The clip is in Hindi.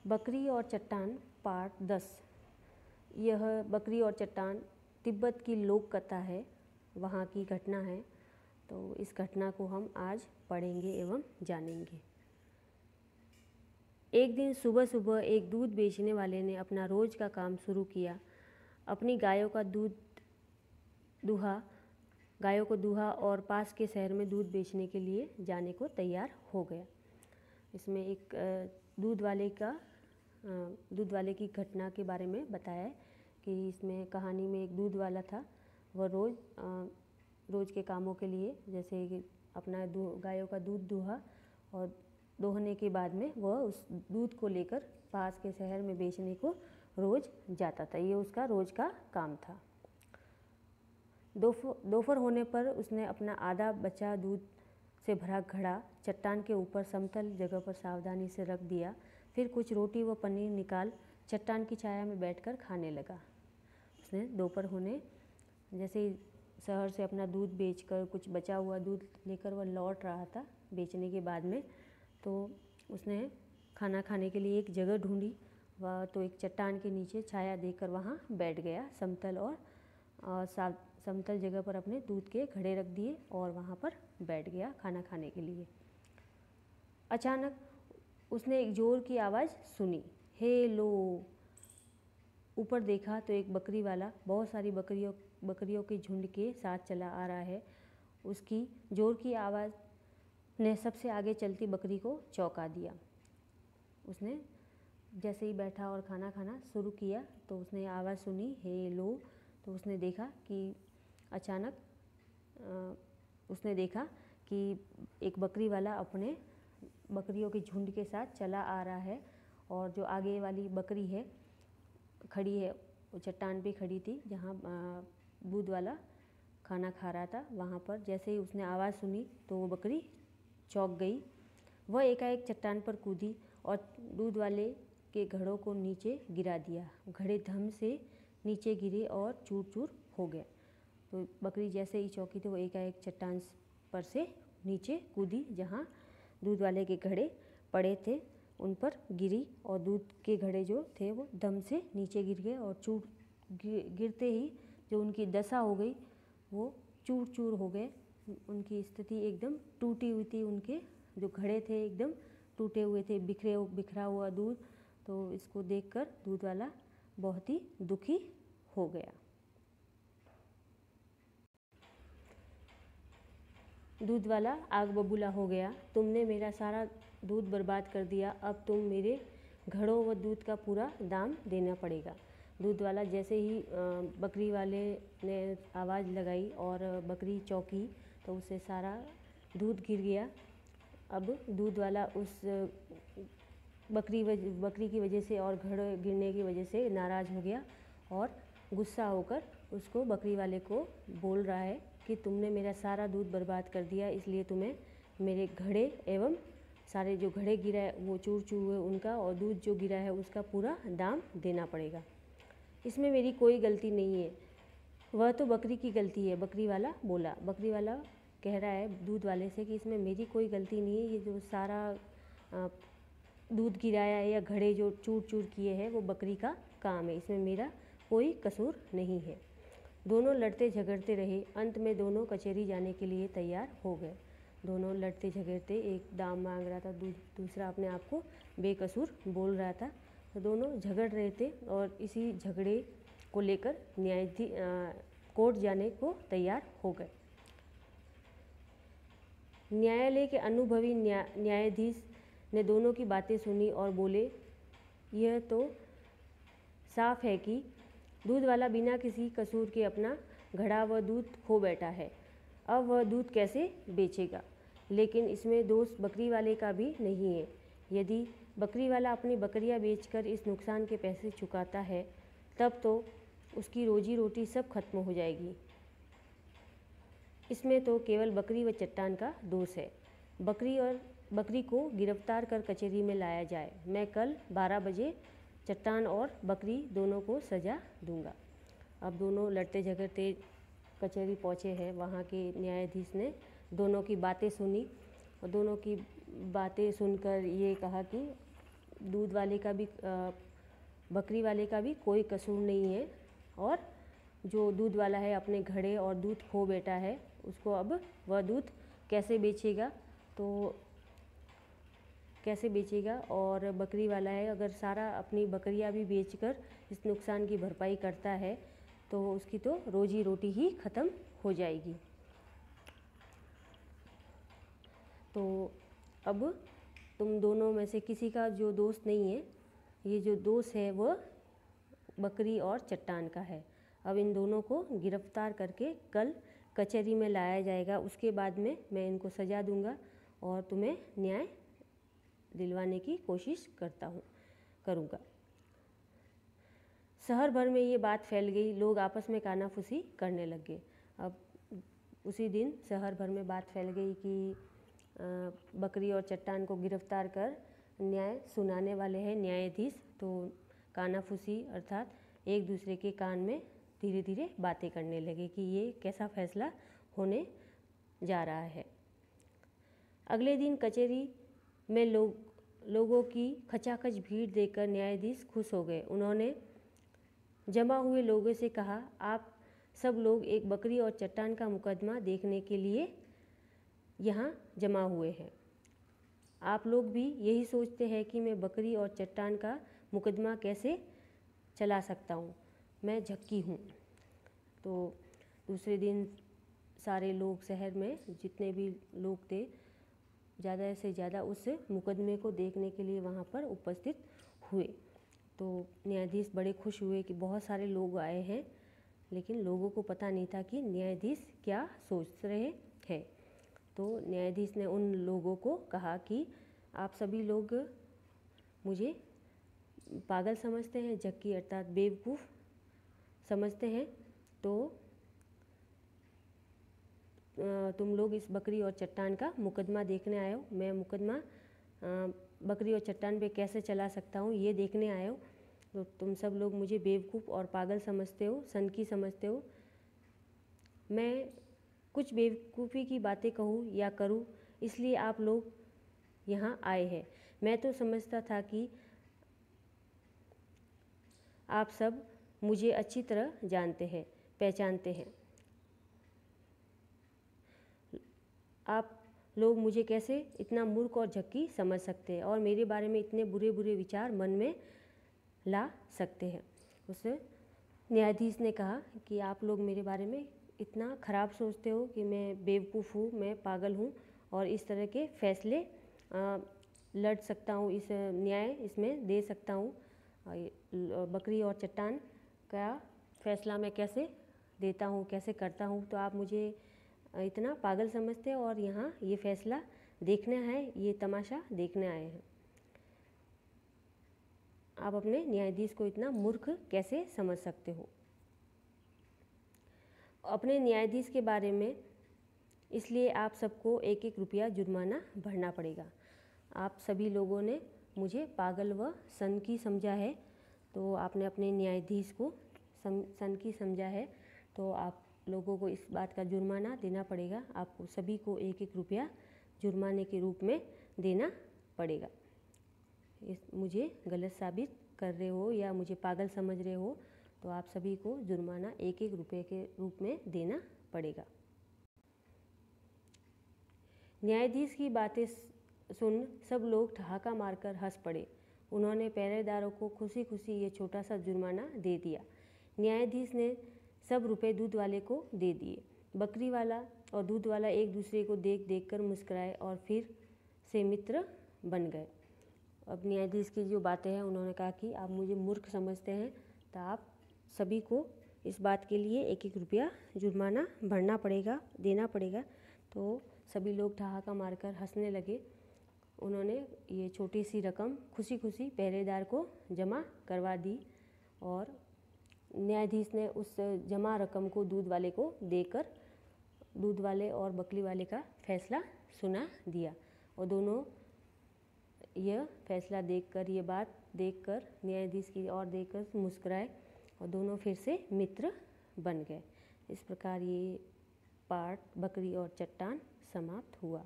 बकरी और चट्टान पार्ट 10। यह बकरी और चट्टान तिब्बत की लोक कथा है, वहाँ की घटना है। तो इस घटना को हम आज पढ़ेंगे एवं जानेंगे। एक दिन सुबह सुबह एक दूध बेचने वाले ने अपना रोज का काम शुरू किया। अपनी गायों को दूहा और पास के शहर में दूध बेचने के लिए जाने को तैयार हो गया। इसमें एक दूध वाले की घटना के बारे में बताया है कि इसमें कहानी में एक दूध वाला था। वह रोज़ के कामों के लिए, जैसे कि अपना गायों का दूध दूहा और दोहने के बाद में वह उस दूध को लेकर पास के शहर में बेचने को रोज़ जाता था। ये उसका रोज़ का काम था। दोपहर होने पर उसने अपना आधा बचा दूध से भरा घड़ा चट्टान के ऊपर समतल जगह पर सावधानी से रख दिया। फिर कुछ रोटी व पनीर निकाल चट्टान की छाया में बैठकर खाने लगा। उसने दोपहर होने जैसे ही शहर से अपना दूध बेचकर कुछ बचा हुआ दूध लेकर वह लौट रहा था बेचने के बाद में, तो उसने खाना खाने के लिए एक जगह ढूंढी। वह तो एक चट्टान के नीचे छाया देकर वहाँ बैठ गया। समतल जगह पर अपने दूध के घड़े रख दिए और वहाँ पर बैठ गया खाना खाने के लिए। अचानक उसने एक जोर की आवाज़ सुनी, हेलो। ऊपर देखा तो एक बकरी वाला बहुत सारी बकरियों के झुंड के साथ चला आ रहा है। उसकी जोर की आवाज़ ने सबसे आगे चलती बकरी को चौंका दिया। उसने जैसे ही बैठा और खाना खाना शुरू किया तो उसने आवाज़ सुनी, हेलो। तो उसने देखा कि अचानक एक बकरी वाला अपने बकरियों के झुंड के साथ चला आ रहा है और जो आगे वाली बकरी है खड़ी है, वो चट्टान पे खड़ी थी जहाँ दूध वाला खाना खा रहा था। वहाँ पर जैसे ही उसने आवाज़ सुनी तो वो बकरी चौंक गई। वह एकाएक चट्टान पर कूदी और दूध वाले के घड़ों को नीचे गिरा दिया। घड़े धम से नीचे गिरे और चूर चूर हो गए। तो बकरी जैसे ही चौंकी थी वो एकाएक चट्टान पर से नीचे कूदी, जहाँ दूध वाले के घड़े पड़े थे उन पर गिरी और दूध के घड़े जो थे वो दम से नीचे गिर गए और गिरते ही जो उनकी दशा हो गई वो चूर चूर हो गए। उनकी स्थिति एकदम टूटी हुई थी। उनके जो घड़े थे एकदम टूटे हुए थे, बिखरा हुआ दूध। तो इसको देखकर दूध वाला बहुत ही दुखी हो गया। दूध वाला आग बबूला हो गया, तुमने मेरा सारा दूध बर्बाद कर दिया। अब तुम मेरे घड़ों व दूध का पूरा दाम देना पड़ेगा। दूध वाला जैसे ही बकरी वाले ने आवाज़ लगाई और बकरी चौंकी तो उससे सारा दूध गिर गया। अब दूध वाला उस बकरी की वजह से और घड़े गिरने की वजह से नाराज़ हो गया और गुस्सा होकर उसको बकरी वाले को बोल रहा है कि तुमने मेरा सारा दूध बर्बाद कर दिया, इसलिए तुम्हें मेरे घड़े एवं सारे जो घड़े गिरा है वो चूर चूर हुए उनका और दूध जो गिरा है उसका पूरा दाम देना पड़ेगा। इसमें मेरी कोई गलती नहीं है, वह तो बकरी की गलती है, बकरी वाला बोला। बकरी वाला कह रहा है दूध वाले से कि इसमें मेरी कोई गलती नहीं है, ये जो सारा दूध गिराया है या घड़े जो चूर चूर किए हैं वो बकरी का काम है, इसमें मेरा कोई कसूर नहीं है। दोनों लड़ते झगड़ते रहे। अंत में दोनों कचहरी जाने के लिए तैयार हो गए। दोनों लड़ते झगड़ते, एक दाम मांग रहा था, दूसरा अपने आप को बेकसूर बोल रहा था। तो दोनों झगड़ रहे थे और इसी झगड़े को लेकर कोर्ट जाने को तैयार हो गए। न्यायालय के अनुभवी न्यायाधीश ने दोनों की बातें सुनी और बोले, यह तो साफ है कि दूध वाला बिना किसी कसूर के अपना घड़ा व दूध खो बैठा है। अब वह दूध कैसे बेचेगा? लेकिन इसमें दोष बकरी वाले का भी नहीं है। यदि बकरी वाला अपनी बकरियां बेचकर इस नुकसान के पैसे चुकाता है तब तो उसकी रोजी रोटी सब खत्म हो जाएगी। इसमें तो केवल बकरी व चट्टान का दोष है। बकरी को गिरफ्तार कर कचहरी में लाया जाए। मैं कल 12 बजे चट्टान और बकरी दोनों को सज़ा दूंगा। अब दोनों लड़ते झगड़ते कचहरी पहुँचे हैं। वहाँ के न्यायाधीश ने दोनों की बातें सुनी और दोनों की बातें सुनकर ये कहा कि दूध वाले का भी बकरी वाले का भी कोई कसूर नहीं है। और जो दूध वाला है अपने घड़े और दूध खो बैठा है, उसको अब वह दूध कैसे बेचेगा, तो कैसे बेचेगा। और बकरी वाला है अगर सारा अपनी बकरियां भी बेचकर इस नुकसान की भरपाई करता है तो उसकी तो रोजी रोटी ही ख़त्म हो जाएगी। तो अब तुम दोनों में से किसी का जो दोस्त नहीं है, ये जो दोस्त है वह बकरी और चट्टान का है। अब इन दोनों को गिरफ्तार करके कल कचहरी में लाया जाएगा। उसके बाद में मैं इनको सज़ा दूंगा और तुम्हें न्याय दिलवाने की कोशिश करूँगा। शहर भर में ये बात फैल गई, लोग आपस में कानाफूसी करने लग गए। अब उसी दिन शहर भर में बात फैल गई कि बकरी और चट्टान को गिरफ्तार कर न्याय सुनाने वाले हैं न्यायाधीश। तो कानाफूसी अर्थात एक दूसरे के कान में धीरे धीरे बातें करने लगे कि ये कैसा फैसला होने जा रहा है। अगले दिन कचहरी में लोगों की खचाखच भीड़ देखकर न्यायाधीश खुश हो गए। उन्होंने जमा हुए लोगों से कहा, आप सब लोग एक बकरी और चट्टान का मुकदमा देखने के लिए यहाँ जमा हुए हैं। आप लोग भी यही सोचते हैं कि मैं बकरी और चट्टान का मुकदमा कैसे चला सकता हूँ, मैं झक्की हूँ। तो दूसरे दिन सारे लोग शहर में जितने भी लोग थे ज़्यादा से ज़्यादा उस मुकदमे को देखने के लिए वहाँ पर उपस्थित हुए। तो न्यायाधीश बड़े खुश हुए कि बहुत सारे लोग आए हैं, लेकिन लोगों को पता नहीं था कि न्यायाधीश क्या सोच रहे हैं। तो न्यायाधीश ने उन लोगों को कहा कि आप सभी लोग मुझे पागल समझते हैं, झक्की अर्थात बेवकूफ़ समझते हैं। तो तुम लोग इस बकरी और चट्टान का मुकदमा देखने आए हो। मैं मुकदमा बकरी और चट्टान पे कैसे चला सकता हूँ ये देखने आए हो। तो तुम सब लोग मुझे बेवकूफ़ और पागल समझते हो, सनकी समझते हो। मैं कुछ बेवकूफ़ी की बातें कहूँ या करूँ इसलिए आप लोग यहाँ आए हैं। मैं तो समझता था कि आप सब मुझे अच्छी तरह जानते हैं, पहचानते हैं। आप लोग मुझे कैसे इतना मूर्ख और झक्की समझ सकते हैं और मेरे बारे में इतने बुरे बुरे विचार मन में ला सकते हैं। उस न्यायाधीश ने कहा कि आप लोग मेरे बारे में इतना ख़राब सोचते हो कि मैं बेवकूफ़ हूँ, मैं पागल हूँ और इस तरह के फैसले लड़ सकता हूँ, इस न्याय इसमें दे सकता हूँ। बकरी और चट्टान का फैसला मैं कैसे देता हूँ, कैसे करता हूँ, तो आप मुझे इतना पागल समझते हैं और यहाँ ये फैसला देखना है, ये तमाशा देखने आए हैं। आप अपने न्यायाधीश को इतना मूर्ख कैसे समझ सकते हो। अपने न्यायाधीश के बारे में इसलिए आप सबको 1-1 रुपया जुर्माना भरना पड़ेगा। आप सभी लोगों ने मुझे पागल व सनकी समझा है, तो आपने अपने न्यायाधीश को सनकी समझा है, तो आप लोगों को इस बात का जुर्माना देना पड़ेगा। आपको सभी को 1-1 रुपया जुर्माने के रूप में देना पड़ेगा। मुझे गलत साबित कर रहे हो या मुझे पागल समझ रहे हो तो आप सभी को जुर्माना 1-1 रुपये के रूप में देना पड़ेगा। न्यायाधीश की बातें सुन सब लोग ठहाका मारकर हंस पड़े। उन्होंने पहरेदारों को खुशी खुशी ये छोटा सा जुर्माना दे दिया। न्यायाधीश ने सब रुपए दूध वाले को दे दिए। बकरी वाला और दूध वाला एक दूसरे को देख देख कर मुस्कुराए और फिर से मित्र बन गए। अब न्यायाधीश की जो बातें हैं उन्होंने कहा कि आप मुझे मूर्ख समझते हैं, तो आप सभी को इस बात के लिए 1-1 रुपया जुर्माना भरना पड़ेगा, देना पड़ेगा। तो सभी लोग ठहाका मारकर हंसने लगे। उन्होंने ये छोटी सी रकम खुशी खुशी पहरेदार को जमा करवा दी और न्यायाधीश ने उस जमा रकम को दूध वाले को देकर दूध वाले और बकरी वाले का फैसला सुना दिया। और दोनों यह फैसला देखकर, ये बात देखकर न्यायाधीश की ओर देखकर मुस्कुराए और दोनों फिर से मित्र बन गए। इस प्रकार ये पाठ बकरी और चट्टान समाप्त हुआ।